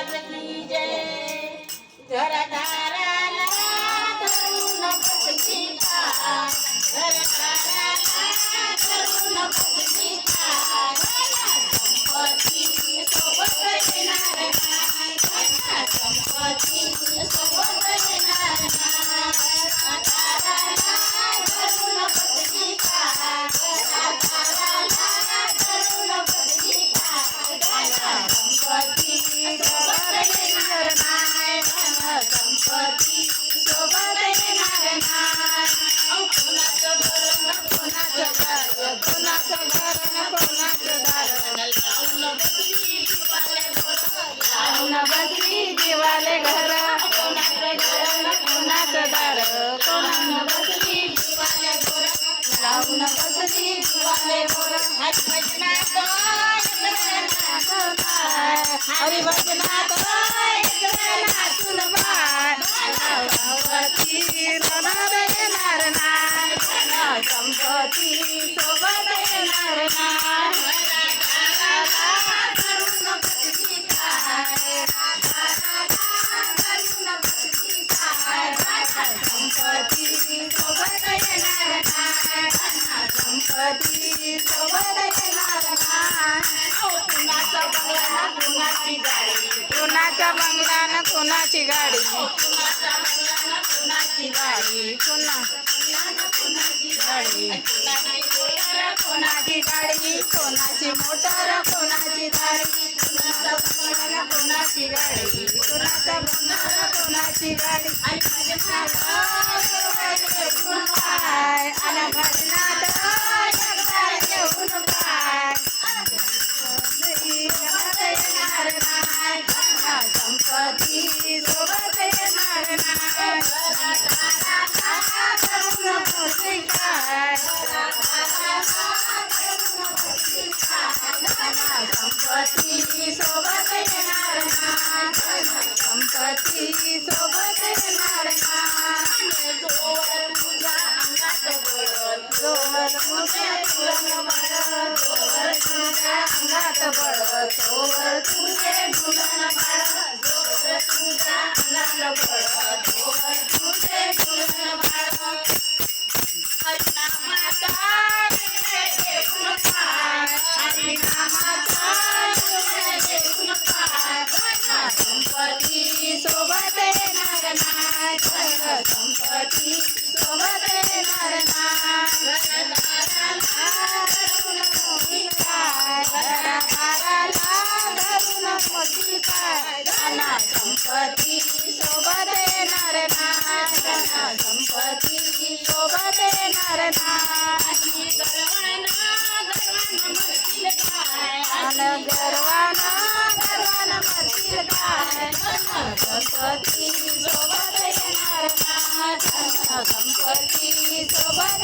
महाराज की जय. घरदाराला धरून बसली काय, घरदाराला धरून बसली काय, संपत्ती सोबत येणार नाही, संपत्ती सोबत येणार नाही. घरदाराला धरून बसली काय, घरदाराला धरून बसली काय, संपत्ती सोबत येणार नाही, संपत्ती सोबत येणार नाही. कोणाचं घर न कोणाचं दार, कोणाचं घर न कोणाचं दार, लावून बसली जीवाले घर, लावून बसली जीवाले घर, कोणाचं घर न कोणाचं दार, कोणानं बसली जीवाले घर, लावून बसली जीवाले घर. हरिभजनात हरिभजनात नाचून बाय, संपत्ती सोबत येणार नाही, संपत्ती सोबत येणार नाही. धरून बसली काय, धरून बसली काय, संपत्ती सोबत येणार नाही, संपत्ती सोबत येणार नाही. कुणाचा बंगला कुणाची गाडी, कुणाचा बंगला न कुणाची गाडी, कुणाचा बंगला न कुणाची गाडी, कुणाचा बंगला न कुणाची गाडी, कोणाची गाडी, कोणाची मोटर, कोणाची गाडी, कुणाचा बंगला न कुणाची गाडी, कुणाचा बंगला कोणाची गाडी. घेऊन पाय, आणि भजनात घेऊन पाय, येणार नाही, संपत्ती सोबत येणार नाही. धरून बसली काय, संपत्ती सोबत येणार नाही, संपत्ती सोबत येणार नाही. जोवर तुझ्या अंगात बळ, जोवर तुझ्या बळ, जोवर तुझ्या अंगात बळ, तोवर तुझे गुण बाळ, जोवर तुझ्या अंगात बळ, तोवर तुझे गुण बाळ. हरिनामाचा घेऊन पाय, हरिनामाचा घेऊन पाय, संपत्ती सोबत येणार नाही, संपत्ती सोबत येणार नाही. घरदाराला धरून बसली काय, घरदाराला धरून बसली काय, संपत्ती सोबत येणार नाही, संपत्ती सोबत येणार नाही. गर्वानं गर्वानं मरतील काय, गर्वानं मरतील काय, संपत्ती सोबत येणार नाही, संपत्ती सोबत